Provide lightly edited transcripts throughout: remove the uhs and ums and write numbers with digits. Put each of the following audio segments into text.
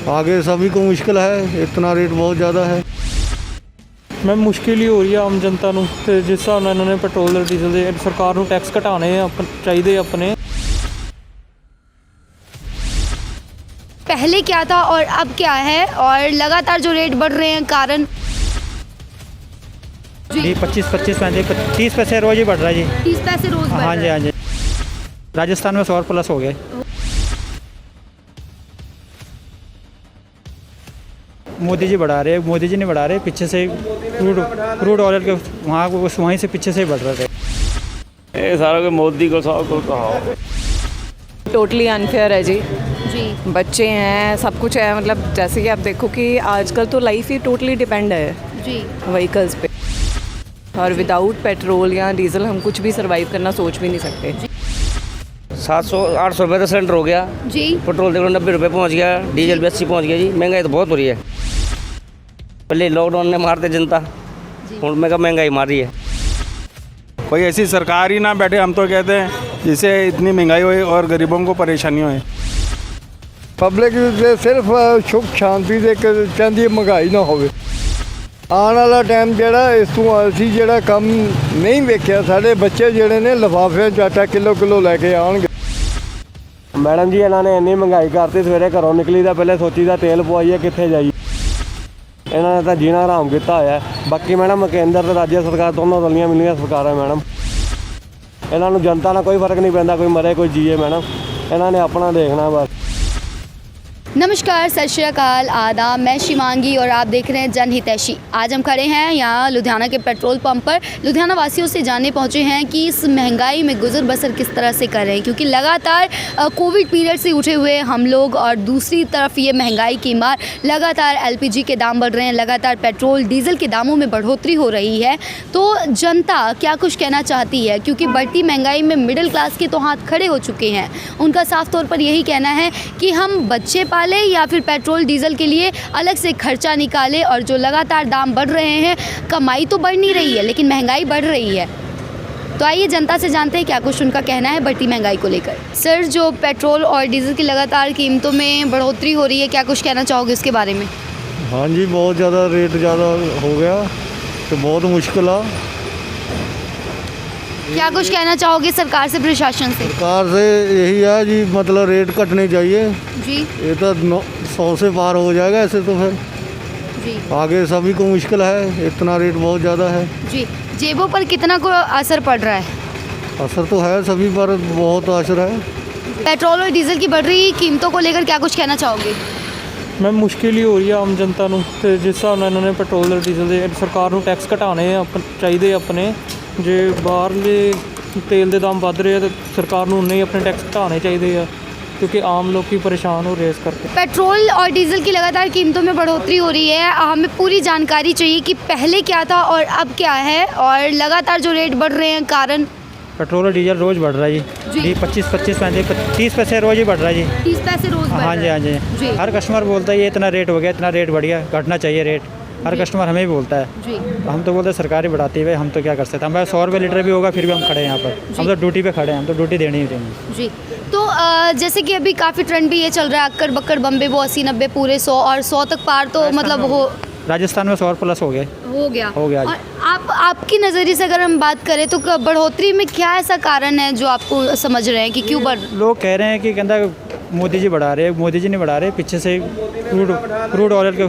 आगे सभी को मुश्किल है, इतना रेट बहुत ज़्यादा है। मैम मुश्किल ही हो रही है आम जनता ਨੂੰ ਤੇ ਜਿਸ ਹਿਸਾਬ ਨਾਲ ਇਹਨਾਂ ਨੇ ਪੈਟਰੋਲ ਤੇ ਡੀਜ਼ਲ ਦੇ ਸਰਕਾਰ ਨੂੰ ਟੈਕਸ ਘਟਾਉਣੇ ਚਾਹੀਦੇ ਆਪਣੇ। पहले क्या था और अब क्या है, और लगातार जो रेट बढ़ रहे हैं कारण जी 25 30 पैसे रोज ही बढ़ रहा है जी। 30 पैसे रोज बढ़ हाँ जी रहा हाँ है। जी, राजस्थान में 100 प्लस हो गए। मोदी जी बढ़ा रहे, मोदी जी नहीं बढ़ा रहे, पीछे से क्रूड ऑयल के वहीं से पीछे से ही बढ़ रहे थे। ये सारा कोई मोदी को सब को कहा टोटली अनफेयर है जी। जी बच्चे हैं, सब कुछ है, मतलब जैसे कि आप देखो कि आजकल तो लाइफ ही टोटली डिपेंड है जी व्हीकल्स पे, और विदाउट पेट्रोल या डीजल हम कुछ भी सरवाइव करना सोच भी नहीं सकते। 700-800 रुपये का सिलेंडर हो गया, जी पेट्रोल देखो 90 रुपये पहुँच गया, डीजल भी 80 पहुँच गया जी। महंगाई तो बहुत हो रही है। पहले लॉकडाउन ने मारते जनता, और महंगाई मार रही है। कोई ऐसी सरकार ही ना बैठे, हम तो कहते हैं, जिससे इतनी महंगाई होए और गरीबों को परेशानी होए। ਪਬਲਿਕ ਦੇ ਸਿਰਫ ਸੁਖ ਸ਼ਾਂਤੀ ਦੇ ਚਾਹੁੰਦੀ ਮਹਿੰਗਾਈ ਨਾ ਹੋਵੇ। ਆਉਣ ਵਾਲਾ ਟਾਈਮ ਜਿਹੜਾ ਇਸ ਤੋਂ ਅਸੀਂ ਜਿਹੜਾ ਕੰਮ ਨਹੀਂ ਵੇਖਿਆ, ਸਾਡੇ ਬੱਚੇ ਜਿਹੜੇ ਨੇ ਲਿਫਾਫਿਆਂ 'ਚ ਆਟਾ ਕਿਲੋ ਲੈ ਕੇ ਆਉਣਗੇ। ਮੈਡਮ ਜੀ ਇਹਨਾਂ ਨੇ ਇੰਨੀ ਮਹਿੰਗਾਈ ਕਰਤੀ, ਸਵੇਰੇ ਘਰੋਂ ਨਿਕਲੀ ਤਾਂ ਪਹਿਲੇ ਸੋਚੀਦਾ ਤੇਲ ਪਵਾਈਏ ਕਿੱਥੇ ਜਾਈਏ। ਇਹਨਾਂ ਨੇ ਤਾਂ ਜੀਣਾ ਹਰਾਮ ਕੀਤਾ ਹੋਇਆ। ਬਾਕੀ ਮੈਡਮ ਕੇਂਦਰ ਤੇ ਰਾਜ ਸਰਕਾਰ ਦੋਨੋਂ ਰਲੀਆਂ ਮਿਲੀਆਂ ਸਰਕਾਰਾਂ ਮੈਡਮ, ਇਹਨਾਂ ਨੂੰ ਜਨਤਾ ਨਾਲ ਕੋਈ ਫਰਕ ਨਹੀਂ ਪੈਂਦਾ, ਕੋਈ ਮਰੇ ਕੋਈ ਜੀਏ ਮੈਡਮ, ਇਹਨਾਂ ਨੇ ਆਪਣਾ ਦੇਖਣਾ बस। नमस्कार, सत श्री अकाल, आदाब। मैं शिवांगी और आप देख रहे हैं जनहितैषी। आज हम खड़े हैं यहाँ लुधियाना के पेट्रोल पंप पर। लुधियाना वासियों से जानने पहुँचे हैं कि इस महंगाई में गुजर बसर किस तरह से कर रहे हैं, क्योंकि लगातार कोविड पीरियड से उठे हुए हम लोग, और दूसरी तरफ ये महंगाई की मार, लगातार LPG के दाम बढ़ रहे हैं, लगातार पेट्रोल डीजल के दामों में बढ़ोतरी हो रही है। तो जनता क्या कुछ कहना चाहती है, क्योंकि बढ़ती महंगाई में मिडिल क्लास के तो हाथ खड़े हो चुके हैं। उनका साफ तौर पर यही कहना है कि हम बच्चे पाले या फिर पेट्रोल डीजल के लिए अलग से खर्चा निकाले, और जो लगातार दाम बढ़ रहे हैं, कमाई तो बढ़ नहीं रही है लेकिन महंगाई बढ़ रही है। तो आइए जनता से जानते हैं क्या कुछ उनका कहना है बढ़ती महंगाई को लेकर। सर, जो पेट्रोल और डीजल की लगातार कीमतों में बढ़ोतरी हो रही है, क्या कुछ कहना चाहोगे इसके बारे में? हाँ जी, बहुत ज़्यादा रेट ज़्यादा हो गया तो बहुत मुश्किल है। क्या कुछ कहना चाहोगे सरकार से, प्रशासन से? सरकार से यही है जी, मतलब रेट कटने चाहिए। जी ये तो 100 से पार हो जाएगा ऐसे तो फिर जी आगे सभी को मुश्किल है, इतना रेट बहुत ज़्यादा है। जी जेबों पर कितना को असर पड़ रहा है? असर तो है, सभी पर बहुत असर है। पेट्रोल और डीजल की बढ़ रही कीमतों को लेकर क्या कुछ कहना चाहोगे? ਮੈਮ ਮੁਸ਼ਕਿਲ ਹੀ ਹੋ ਰਹੀ ਹੈ ਆਮ ਜਨਤਾ ਨੂੰ ਤੇ ਜਿਸ ਹਿਸਾਬ ਨਾਲ ਇਹਨਾਂ ਨੇ ਪੈਟਰੋਲ ਤੇ ਡੀਜ਼ਲ ਦੇ ਸਰਕਾਰ ਨੂੰ ਟੈਕਸ ਘਟਾਉਣੇ ਚਾਹੀਦੇ ਆਪਣੇ। ਜੇ ਬਾਹਰਲੇ ਤੇਲ ਦੇ ਦਾਮ ਵੱਧ ਰਹੇ ਆ ਤੇ ਸਰਕਾਰ ਨੂੰ ਉਨੇ ਹੀ ਆਪਣੇ ਟੈਕਸ ਘਟਾਉਣੇ ਚਾਹੀਦੇ ਆ, क्योंकि आम लोग की परेशान हो रहे हैं इस करके। पेट्रोल और डीजल की लगातार कीमतों में बढ़ोतरी हो रही है। हमें पूरी जानकारी चाहिए कि पहले क्या था और अब क्या है, और लगातार जो रेट बढ़ रहे हैं कारण। पेट्रोल और डीजल रोज बढ़ रहा है जी। जी 25 30 पैसे रोज ही बढ़ रहा है जी। 30 पैसे रोज बढ़ हाँ जी रहा हाँ है। जी, जी हर कस्टमर बोलता है ये इतना रेट हो गया, इतना रेट बढ़ गया, घटना चाहिए रेट। हर कस्टमर हमें भी बोलता है। जी हम तो बोलते हैं सरकार ही बढ़ाती है, भाई हम तो क्या कर सकते हैं। हमारा 100 रुपये लीटर भी होगा फिर भी हम खड़े हैं यहाँ पर, हम तो ड्यूटी पे खड़े हैं, हम तो ड्यूटी देनी ही देंगे। जी। तो जैसे कि अभी काफ़ी ट्रेंड भी ये चल रहा है, अक्कड़ बक्कड़ बम्बे वो 80-90 पूरे 100 और 100 तक पार तो मतलब हो राजस्थान में 100 प्लस हो गए। हो गया। जी। और आपकी नज़रिए से अगर हम बात करें तो बढ़ोतरी में क्या ऐसा कारण है जो आपको समझ रहे हैं कि क्यों बढ़? लोग कह रहे हैं कि कहता मोदी जी बढ़ा रहे, मोदी जी नहीं बढ़ा रहे, पीछे से क्रूड ऑयल के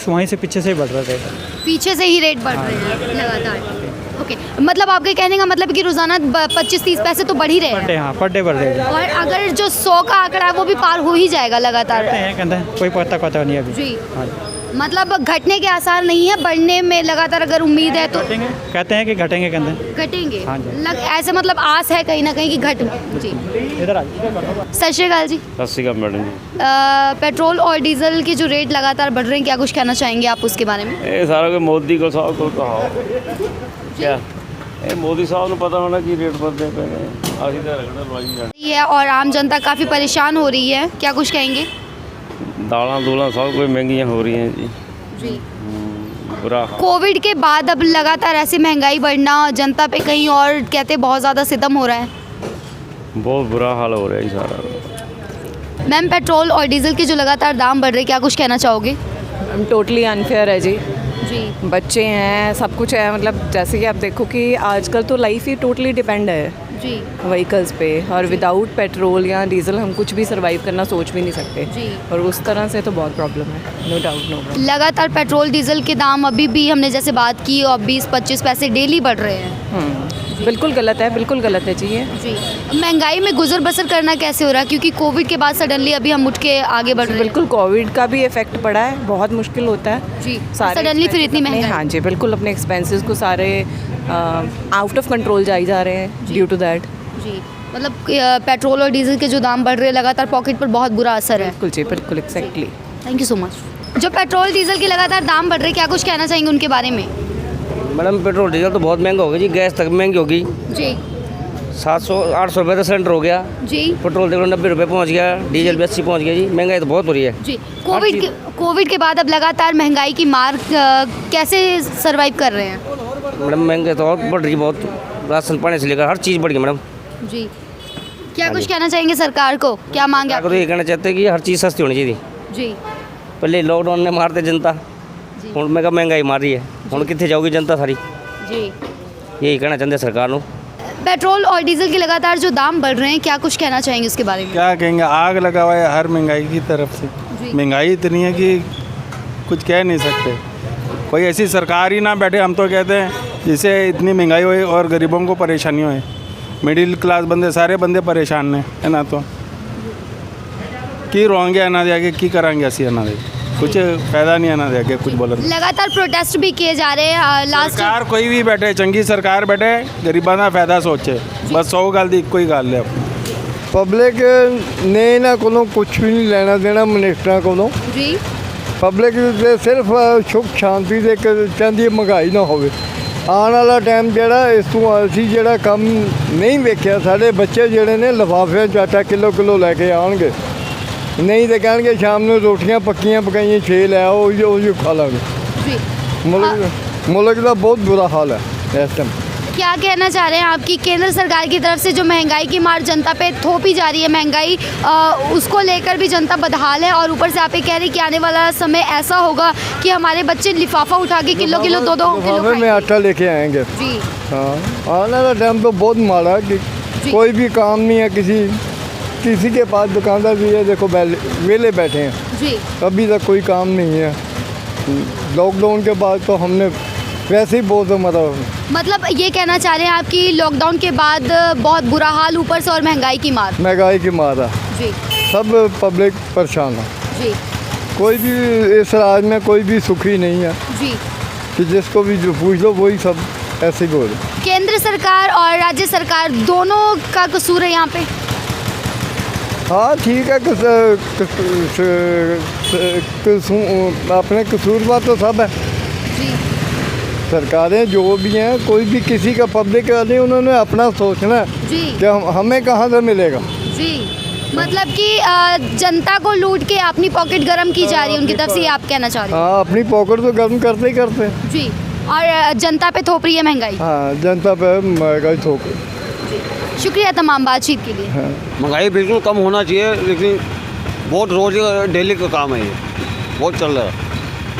वहीं से पीछे से ही बढ़ रहे थे। पीछे से ही रेट बढ़ रहे हैं लगातार। ओके, मतलब आपके कहने का मतलब है कि रोज़ाना 25-30 पैसे तो बढ़ ही रहे हैं। पर डे, हाँ पर डे बढ़ रहे हैं। और अगर जो 100 का आंकड़ा है वो भी पार हो ही जाएगा लगातार। कहते हैं कोई पता नहीं अभी। जी हाँ मतलब घटने के आसार नहीं है, बढ़ने में लगातार अगर उम्मीद है तो घटेंगे, कहते हैं कि घटेंगे, कहते हैं घटेंगे। हाँ जी। ऐसे मतलब आस है कहीं ना कहीं कि घट। जी इधर आ सत श्री अकाल जी। सत श्री अकाल मैडम जी। पेट्रोल और डीजल के जो रेट लगातार बढ़ रहे हैं, क्या कुछ कहना चाहेंगे आप उसके बारे में? ये सारा कोई मोदी को सब को कहा क्या, ये मोदी साहब को पता होना कि रेट बढ़ते पे ने, ਅਸੀਂ ਤਾਂ ਰਗੜਾ ਲਵਾਈ ਜਾਣਾ। ये और आम जनता काफ़ी परेशान हो रही है, क्या कुछ कहेंगे? दालां दूलां सब कोई महंगियाँ हो रही हैं जी। जी बुरा हाल। कोविड के बाद अब लगातार ऐसे महंगाई बढ़ना, जनता पे कहीं और कहते बहुत ज़्यादा सितम हो रहा है। बहुत बुरा हाल हो रहा है सारा। मैम, पेट्रोल और डीजल के जो लगातार दाम बढ़ रहे हैं, क्या कुछ कहना चाहोगे? टोटली अनफेयर है जी। जी बच्चे हैं, सब कुछ है, मतलब जैसे कि आप देखो कि आजकल तो लाइफ ही टोटली डिपेंड है जी व्हीकल्स पे, और विदाउट पेट्रोल या डीजल हम कुछ भी सरवाइव करना सोच भी नहीं सकते जी। और उस तरह से तो बहुत प्रॉब्लम है, नो डाउट नो डाउट। लगातार पेट्रोल डीजल के दाम अभी भी हमने जैसे बात की और 20-25 पैसे डेली बढ़ रहे हैं। बिल्कुल गलत है, बिल्कुल गलत है जी ये। जी, महंगाई में गुजर बसर करना कैसे हो रहा है, क्योंकि कोविड के बाद सडनली अभी हम उठ के आगे बढ़ रहे हैं। बिल्कुल कोविड का भी इफेक्ट पड़ा है, बहुत मुश्किल होता है जी, सारे सडनली फिर इतनी expenses अपने- महंगाई। हाँ जी, बिल्कुल अपने एक्सपेंसेस को सारे आउट ऑफ कंट्रोल जाई जा रहे हैं ड्यू टू दैट। जी, मतलब पेट्रोल और डीजल के जो दाम बढ़ रहे हैं लगातार पॉकेट पर बहुत बुरा असर है। बिल्कुल जी, बिल्कुल exactly. Thank you so much. जो पेट्रोल डीजल के लगातार दाम बढ़ रहे हैं, क्या कुछ कहना चाहेंगे उनके बारे में? मैडम पेट्रोल डीजल तो बहुत महंगा हो गया जी, गैस तक महंगी होगी। जी 700-800 रुपये का सिलेंडर हो गया। जी पेट्रोल देखो 90 रुपये पहुँच गया, डीजल भी 80 पहुँच गया जी। महंगाई तो बहुत हो रही है। जी, कोविड के बाद अब लगातार महंगाई की मार कैसे सरवाइव कर रहे हैं? मैडम महंगाई तो और बढ़ रही है बहुत, राशन पानी से लेकर हर चीज़ बढ़ गई मैडम। जी, क्या कुछ कहना चाहेंगे सरकार को, क्या मांगे सरकार को तो ये कहना चाहते हैं कि हर चीज़ सस्ती होनी चाहिए। जी पहले लॉकडाउन ने मारते जनता, हूँ मैं महंगाई मार रही है, हूँ कितने जाऊगी जनता सारी। जी, यही कहना चाहते हैं सरकार को। पेट्रोल और डीजल के लगातार जो दाम बढ़ रहे हैं, क्या कुछ कहना चाहेंगे उसके बारे में? क्या कहेंगे, आग लगा हुआ है हर महंगाई की तरफ से। जी। महंगाई इतनी है कि कुछ कह नहीं सकते। कोई ऐसी सरकार ही ना बैठे, हम तो कहते हैं, जिससे इतनी महंगाई होए और गरीबों को परेशानी होए। मिडिल क्लास बंदे सारे बंदे परेशान ने है ना, तो की रोएंगे अना दे की कराएंगे असी अना दे, कुछ फायदा नहीं आना दे कुछ बोल। लगातार प्रोटेस्ट भी किए जा रहे हैं। लास्ट सरकार कोई भी बैठे, चंगी सरकार बैठे, गरीबों का फायदा सोचे, बस 100 गल दी कोई गल है। ਪਬਲਿਕ ਨੇ ਇਹਨਾਂ ਕੋਲੋਂ ਕੁਝ ਵੀ ਨਹੀਂ ਲੈਣਾ ਦੇਣਾ ਮਿਨਿਸਟਰਾਂ ਕੋਲੋਂ। जी ਪਬਲਿਕ ਦੇ ਸਿਰਫ ਸੁੱਖ ਸ਼ਾਂਤੀ ਦੇ ਚਾਹੁੰਦੀ ਹੈ, ਮਹਿੰਗਾਈ ਨਾ ਹੋਵੇ। ਆਉਣ ਵਾਲਾ ਟਾਈਮ ਜਿਹੜਾ ਇਸ ਤੋਂ ਅਸੀਂ ਜਿਹੜਾ ਕੰਮ ਨਹੀਂ ਵੇਖਿਆ, ਸਾਡੇ ਬੱਚੇ ਜਿਹੜੇ ਨੇ ਲਿਫਾਫਿਆਂ 'ਚ ਆਟਾ ਕਿਲੋ ਲੈ ਕੇ ਆਉਣਗੇ, ਨਹੀਂ ਤਾਂ ਕਹਿਣਗੇ ਸ਼ਾਮ ਨੂੰ ਰੋਟੀਆਂ ਪੱਕੀਆਂ ਪਕਾਈਆਂ 6 ਲੈ ਆਓ, ਉਹ ਖਾ ਲਾਂਗੇ। जी, ਮੁਲਕ ਦਾ ਬਹੁਤ ਬੁਰਾ ਹਾਲ ਹੈ ਇਸ ਟਾਈਮ। क्या कहना चाह रहे हैं आपकी केंद्र सरकार की तरफ से जो महंगाई की मार जनता पे थोपी जा रही है, महंगाई उसको लेकर भी जनता बदहाल है, और ऊपर से आप ये कह रहे हैं कि आने वाला समय ऐसा होगा कि हमारे बच्चे लिफाफा उठा के किलो 2-2 किलो लिफाफे में खाएंगे। आटा लेके आएंगे। जी हाँ, आने वाला टाइम तो बहुत माड़ा है कि कोई भी काम नहीं है, किसी के पास दुकानदार भी है, देखो वेले बैठे हैं, जी अभी तक कोई काम नहीं है। लॉकडाउन के बाद तो हमने वैसे ही बहुत मतलब ये कहना चाह रहे हैं आप कि लॉकडाउन के बाद बहुत बुरा हाल, ऊपर से और महंगाई की मार। महंगाई की मारा, जी सब पब्लिक परेशान है। जी कोई भी इस राज में कोई भी सुखी नहीं है जी कि जिसको भी जो पूछ लो वही सब ऐसे ही बोले। केंद्र सरकार और राज्य सरकार दोनों का कसूर है यहाँ पे? हाँ ठीक है, अपने कसूरवार तो सब है। जी सरकारें जो भी हैं, कोई भी किसी का पब्लिक का नहीं, उन्होंने अपना सोचना है जी कि हमें कहाँ से मिलेगा। जी, मतलब कि जनता को लूट के अपनी पॉकेट गर्म की जा रही है उनकी तरफ से, ये आप कहना चाह रहे हाँ, अपनी पॉकेट तो गर्म करते ही करते हैं। हैं? जी, और जनता पे थोप रही है महंगाई। हाँ, जनता पे महंगाई थोक। शुक्रिया तमाम बातचीत के लिए। महंगाई बिल्कुल कम होना चाहिए, लेकिन बहुत रोज डेली का काम है ये, बहुत चल रहा है।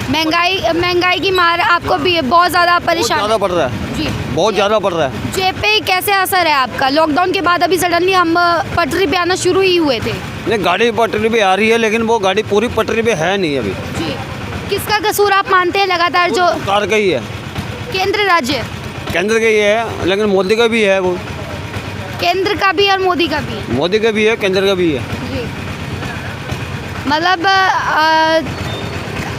महंगाई की मार आपको भी बहुत ज़्यादा बहुत परेशान ज़्यादा बढ़ रहा है, जी, बहुत ज़्यादा बढ़ रहा है। जेब पे कैसे असर है आपका? लॉकडाउन के बाद अभी सडनली हम पटरी पे आना शुरू ही हुए थे। नहीं, गाड़ी पटरी पे आ रही है, लेकिन वो गाड़ी पूरी पटरी पे है नहीं अभी। जी, किसका कसूर आप मानते हैं लगातार जो सरकार का ही है, केंद्र राज्य? केंद्र का ही है, लेकिन मोदी का भी है, वो केंद्र का भी और मोदी का भी? मोदी का भी है, केंद्र का भी है। जी, मतलब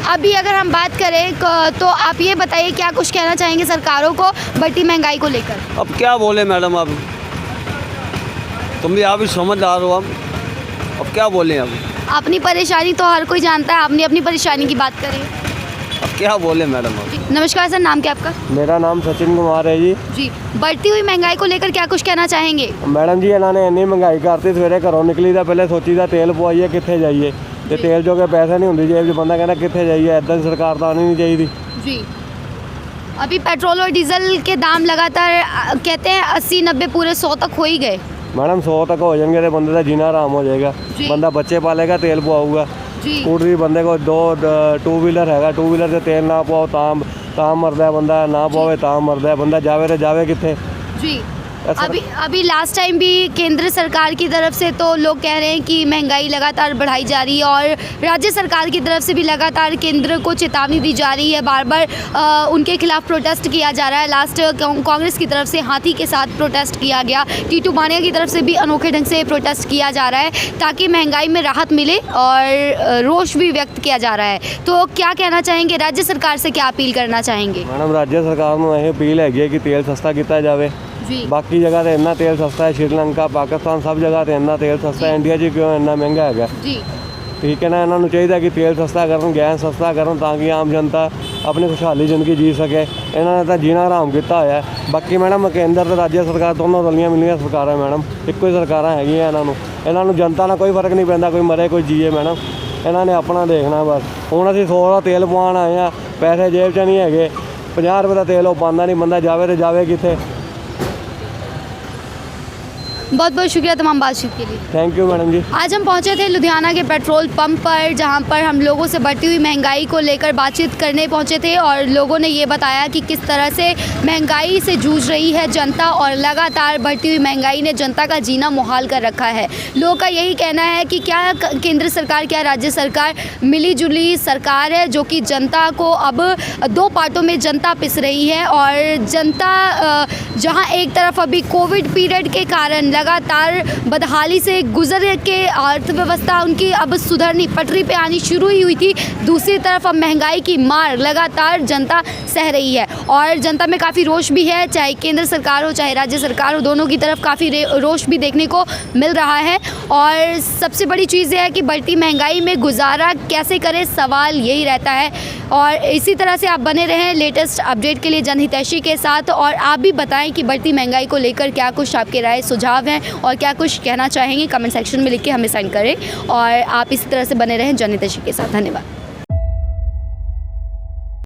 अभी अगर हम बात करें तो आप ये बताइए क्या कुछ कहना चाहेंगे सरकारों को बढ़ती महंगाई को लेकर? अब क्या बोले मैडम, अब तुम भी आप ही समझदार हो, अब क्या बोलें अब अपनी परेशानी तो हर कोई जानता है, आपने अपनी परेशानी की बात करी। अब क्या बोले मैडम अब। जी, नमस्कार सर, नाम क्या आपका? मेरा नाम सचिन कुमार है जी। जी, बढ़ती हुई महंगाई को लेकर क्या कुछ कहना चाहेंगे? मैडम जी, इन्होंने इन्नी महंगाई करती, सवेरे घरों निकली था पहले सोची था तेल पवाइए कितने जाइए, तो तेल जो के पैसे नहीं होंगे जेब च, बंदा कहना कितने जाइए, इदा सरकार तो आनी नहीं चाहिए। जी, अभी पेट्रोल और डीजल के दाम लगातार कहते हैं 80-90 पूरे 100 तक हो ही गए। मैडम 100 तक हो जाएंगे तो बंदे का जीना आराम हो जाएगा। जी। बंदा बच्चे पालेगा, तेल पवाऊगा। जी स्कूटरी बंदे को 2 व्हीलर हैगा, 2 व्हीलर से तेल ना पाओ तां मरदा है बंदा, ना पावे तां मरदा है बंदा, जावे तो जावे कित्थे। जी अभी लास्ट टाइम भी केंद्र सरकार की तरफ से तो लोग कह रहे हैं कि महंगाई लगातार बढ़ाई जा रही है और राज्य सरकार की तरफ से भी लगातार केंद्र को चेतावनी दी जा रही है, बार बार उनके खिलाफ प्रोटेस्ट किया जा रहा है। लास्ट कांग्रेस की तरफ से हाथी के साथ प्रोटेस्ट किया गया, टीटू मानिया की तरफ से भी अनोखे ढंग से प्रोटेस्ट किया जा रहा है ताकि महंगाई में राहत मिले और रोष भी व्यक्त किया जा रहा है। तो क्या कहना चाहेंगे, राज्य सरकार से क्या अपील करना चाहेंगे? मैडम राज्य सरकार ਨੂੰ ਇਹ अपील है कि तेल सस्ता किया जाए। जी बाकी जगह तो इन्ना तेल सस्ता है, श्रीलंका पाकिस्तान सब जगह तो इन्ना तेल सस्ता है, इंडिया 'ਚ क्यों इन्ना महंगा है? जी ठीक है ना, इन्होंने चाहिए कि तेल सस्ता करन, गैस सस्ता करन ताकि आम जनता अपनी खुशहाली ज़िंदगी जी सके। इन्होंने तो जीना हराम किया होया है। बाकी मैडम केंद्र तो राज्य सरकार दोनों रलियां मिलियां सरकार है मैडम, एको ही सरकार हैगियां। इन्होंने जनता ना कोई फर्क नहीं पैंदा, कोई मरे कोई जीए मैडम, इन्होंने अपना देखना बस। हुण असीं 100 का तेल पवाउण आए हैं, पैसे जेब 'ਚ नहीं है, 50 रुपये का तेल वो पांदा नहीं, बंदा जावे तो जावे कित्थे। बहुत बहुत शुक्रिया तमाम बातचीत के लिए। थैंक यू मैडम जी। आज हम पहुंचे थे लुधियाना के पेट्रोल पंप पर, जहां पर हम लोगों से बढ़ती हुई महंगाई को लेकर बातचीत करने पहुंचे थे और लोगों ने ये बताया कि किस तरह से महंगाई से जूझ रही है जनता और लगातार बढ़ती हुई महंगाई ने जनता का जीना मुहाल कर रखा है। लोगों का यही कहना है कि क्या केंद्र सरकार, क्या राज्य सरकार मिली जुली सरकार है जो कि जनता को अब 2 पार्टों में जनता पिस रही है। और जनता जहां एक तरफ अभी कोविड पीरियड के कारण लगातार बदहाली से गुजर के अर्थव्यवस्था उनकी अब सुधरनी पटरी पे आनी शुरू ही हुई थी, दूसरी तरफ अब महंगाई की मार लगातार जनता सह रही है और जनता में काफ़ी रोष भी है, चाहे केंद्र सरकार हो चाहे राज्य सरकार हो, दोनों की तरफ काफ़ी रोष भी देखने को मिल रहा है। और सबसे बड़ी चीज़ यह है कि बढ़ती महंगाई में गुजारा कैसे करें, सवाल यही रहता है। और इसी तरह से आप बने रहें लेटेस्ट अपडेट के लिए जनहितैषी के साथ, और आप भी बताएं कि बढ़ती महंगाई को लेकर क्या कुछ आपके राय सुझाव हैं और क्या कुछ कहना चाहेंगे, कमेंट सेक्शन में लिख के हमें सेंड करें। और आप इसी तरह से बने रहें जनहितैषी के साथ। धन्यवाद।